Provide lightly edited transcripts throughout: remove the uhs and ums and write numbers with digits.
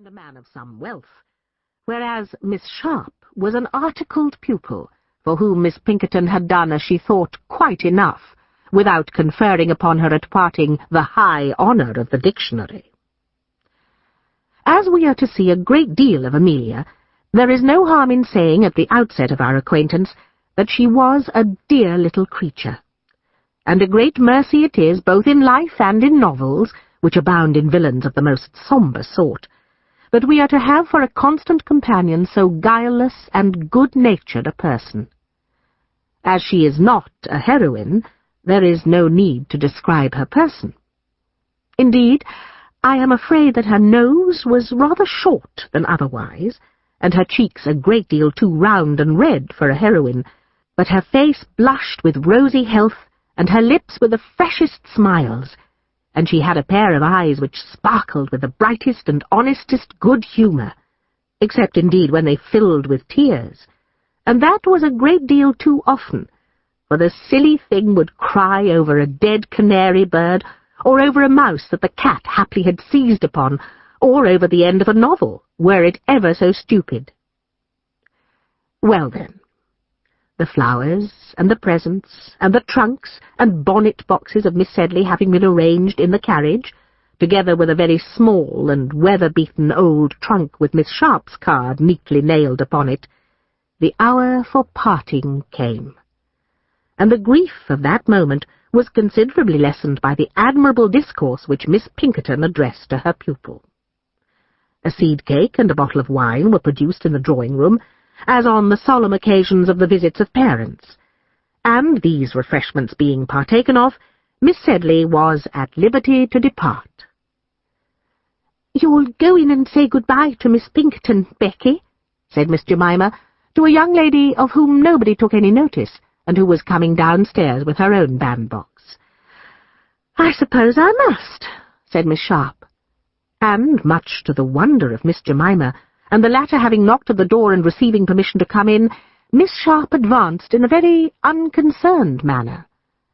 and a man of some wealth, whereas Miss Sharp was an articled pupil, for whom Miss Pinkerton had done, as she thought, quite enough, without conferring upon her at parting the high honour of the dictionary. As we are to see a great deal of Amelia, there is no harm in saying at the outset of our acquaintance that she was a dear little creature, and a great mercy it is, both in life and in novels, which abound in villains of the most sombre sort, that we are to have for a constant companion so guileless and good-natured a person. As she is not a heroine, there is no need to describe her person. Indeed, I am afraid that her nose was rather short than otherwise, and her cheeks a great deal too round and red for a heroine, but her face blushed with rosy health, and her lips with the freshest smiles, and she had a pair of eyes which sparkled with the brightest and honestest good humour, except indeed when they filled with tears, and that was a great deal too often, for the silly thing would cry over a dead canary bird, or over a mouse that the cat haply had seized upon, or over the end of a novel, were it ever so stupid. Well then, the flowers, and the presents, and the trunks, and bonnet-boxes of Miss Sedley having been arranged in the carriage, together with a very small and weather-beaten old trunk with Miss Sharp's card neatly nailed upon it, the hour for parting came, and the grief of that moment was considerably lessened by the admirable discourse which Miss Pinkerton addressed to her pupil. A seed-cake and a bottle of wine were produced in the drawing-room, as on the solemn occasions of the visits of parents, and these refreshments being partaken of, Miss Sedley was at liberty to depart. "You'll go in and say good-bye to Miss Pinkerton, Becky," said Miss Jemima, to a young lady of whom nobody took any notice, and who was coming downstairs with her own bandbox. "I suppose I must," said Miss Sharp, and, much to the wonder of Miss Jemima, and the latter having knocked at the door and receiving permission to come in, Miss Sharp advanced in a very unconcerned manner,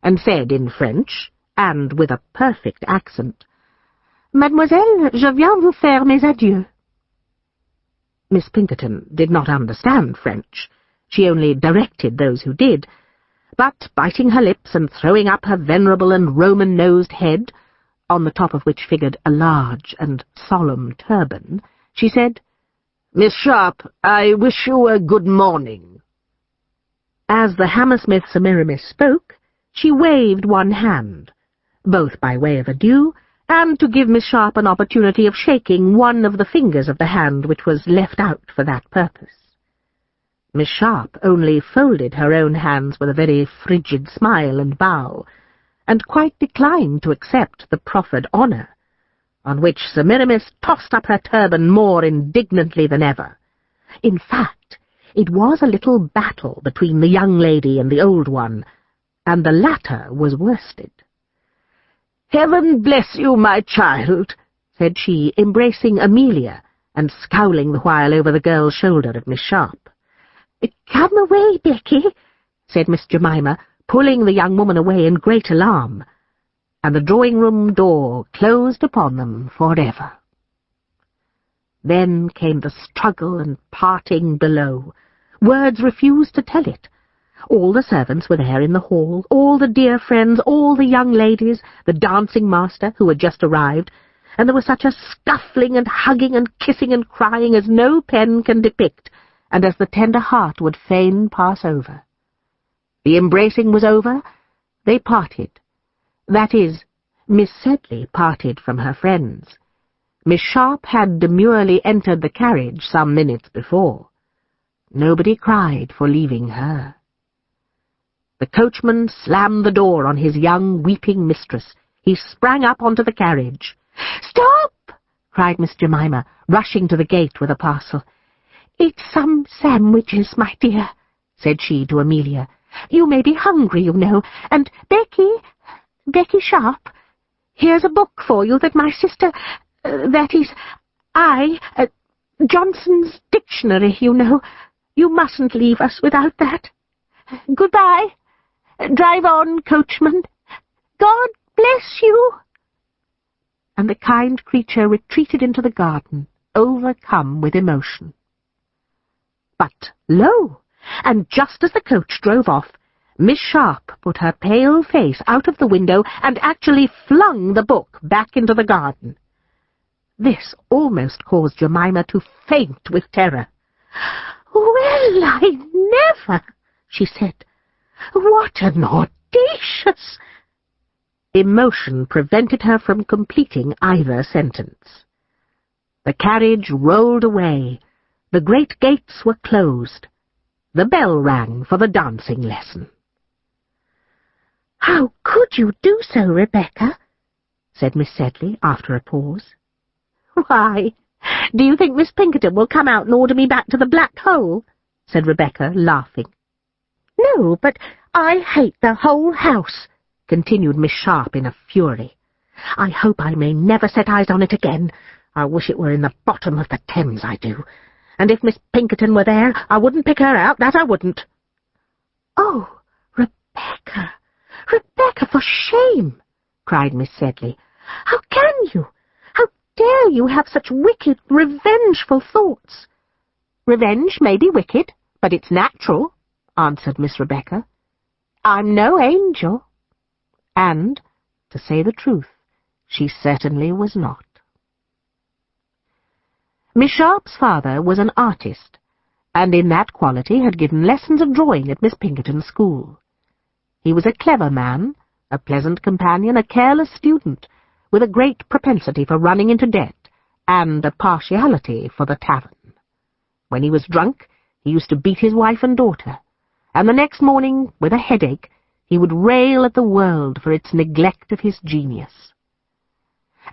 and said in French, and with a perfect accent, "Mademoiselle, je viens vous faire mes adieux." Miss Pinkerton did not understand French. She only directed those who did, but, biting her lips and throwing up her venerable and Roman-nosed head, on the top of which figured a large and solemn turban, she said, "Miss Sharp, I wish you a good morning." As the Hammersmith Semiramis spoke, she waved one hand, both by way of adieu, and to give Miss Sharp an opportunity of shaking one of the fingers of the hand which was left out for that purpose. Miss Sharp only folded her own hands with a very frigid smile and bow, and quite declined to accept the proffered honour, on which Semiramis tossed up her turban more indignantly than ever. In fact, it was a little battle between the young lady and the old one, and the latter was worsted. "Heaven bless you, my child," said she, embracing Amelia, and scowling the while over the girl's shoulder at Miss Sharp. "Come away, Becky," said Miss Jemima, pulling the young woman away in great alarm, and the drawing-room door closed upon them forever. Then came the struggle and parting below. Words refused to tell it. All the servants were there in the hall, all the dear friends, all the young ladies, the dancing-master, who had just arrived, and there was such a scuffling and hugging and kissing and crying as no pen can depict, and as the tender heart would fain pass over. The embracing was over, they parted. That is, Miss Sedley parted from her friends. Miss Sharp had demurely entered the carriage some minutes before. Nobody cried for leaving her. The coachman slammed the door on his young, weeping mistress. He sprang up onto the carriage. "Stop!" cried Miss Jemima, rushing to the gate with a parcel. "It's some sandwiches, my dear," said she to Amelia. "You may be hungry, you know, and Becky Sharp, here's a book for you that my sister, Johnson's dictionary, you know. You mustn't leave us without that. Goodbye. Drive on, coachman. God bless you." And the kind creature retreated into the garden, overcome with emotion. But, lo! And just as the coach drove off, Miss Sharp put her pale face out of the window and actually flung the book back into the garden. This almost caused Jemima to faint with terror. "Well, I never!" she said. "What an audacious—" Emotion prevented her from completing either sentence. The carriage rolled away. The great gates were closed. The bell rang for the dancing lesson. "How could you do so, Rebecca?" said Miss Sedley after a pause. "Why, do you think Miss Pinkerton will come out and order me back to the black hole?" said Rebecca, laughing. "No, but I hate the whole house," continued Miss Sharp in a fury. "I hope I may never set eyes on it again. I wish it were in the bottom of the Thames, I do. And if Miss Pinkerton were there, I wouldn't pick her out, that I wouldn't." "Oh, Rebecca, Rebecca, for shame!" cried Miss Sedley. "How can you? How dare you have such wicked, revengeful thoughts?" "Revenge may be wicked, but it's natural," answered Miss Rebecca. "I'm no angel." And, to say the truth, she certainly was not. Miss Sharp's father was an artist, and in that quality had given lessons of drawing at Miss Pinkerton's school. He was a clever man, a pleasant companion, a careless student, with a great propensity for running into debt, and a partiality for the tavern. When he was drunk, he used to beat his wife and daughter, and the next morning, with a headache, he would rail at the world for its neglect of his genius.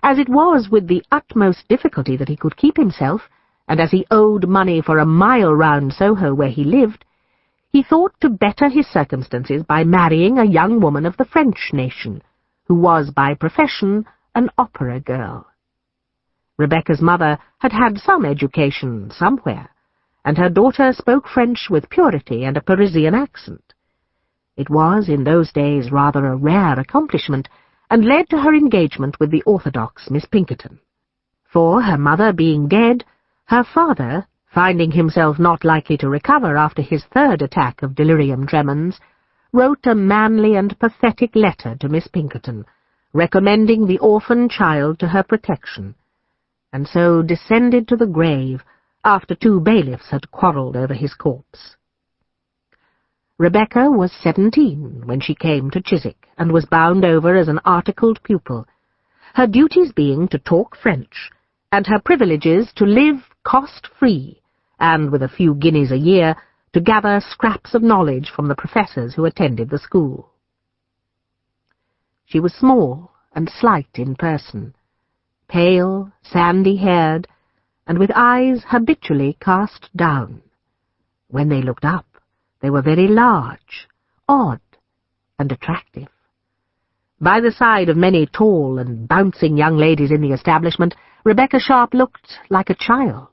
As it was with the utmost difficulty that he could keep himself, and as he owed money for a mile round Soho where he lived, he thought to better his circumstances by marrying a young woman of the French nation, who was by profession an opera girl. Rebecca's mother had had some education somewhere, and her daughter spoke French with purity and a Parisian accent. It was, in those days, rather a rare accomplishment, and led to her engagement with the orthodox Miss Pinkerton. For, her mother being dead, her father, finding himself not likely to recover after his third attack of delirium tremens, wrote a manly and pathetic letter to Miss Pinkerton, recommending the orphan child to her protection, and so descended to the grave after 2 bailiffs had quarrelled over his corpse. Rebecca was 17 when she came to Chiswick, and was bound over as an articled pupil, her duties being to talk French, and her privileges to live cost-free, and with a few guineas a year to gather scraps of knowledge from the professors who attended the school. She was small and slight in person, pale, sandy-haired, and with eyes habitually cast down. When they looked up, they were very large, odd, and attractive. By the side of many tall and bouncing young ladies in the establishment, Rebecca Sharp looked like a child.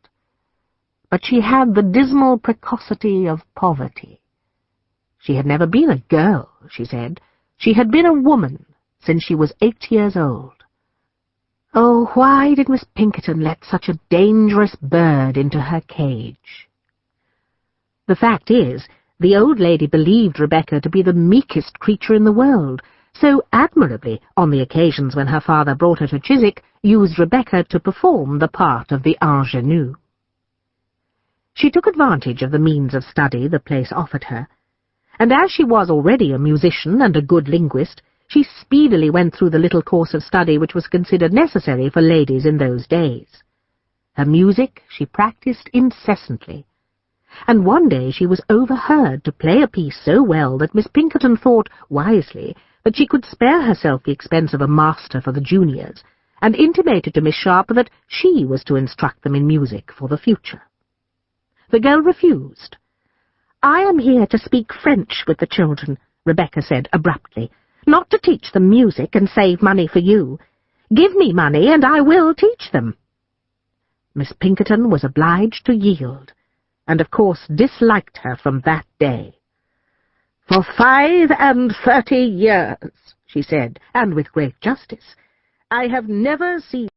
But she had the dismal precocity of poverty. She had never been a girl, she said. She had been a woman since she was 8 years old. Oh, why did Miss Pinkerton let such a dangerous bird into her cage? The fact is, the old lady believed Rebecca to be the meekest creature in the world, so admirably, on the occasions when her father brought her to Chiswick, used Rebecca to perform the part of the ingénue. She took advantage of the means of study the place offered her, and as she was already a musician and a good linguist, she speedily went through the little course of study which was considered necessary for ladies in those days. Her music she practised incessantly, and one day she was overheard to play a piece so well that Miss Pinkerton thought, wisely, that she could spare herself the expense of a master for the juniors, and intimated to Miss Sharp that she was to instruct them in music for the future. The girl refused. "I am here to speak French with the children," Rebecca said abruptly, "not to teach them music and save money for you. Give me money and I will teach them." Miss Pinkerton was obliged to yield, and of course disliked her from that day. "For 35 years," she said, and with great justice, "I have never seen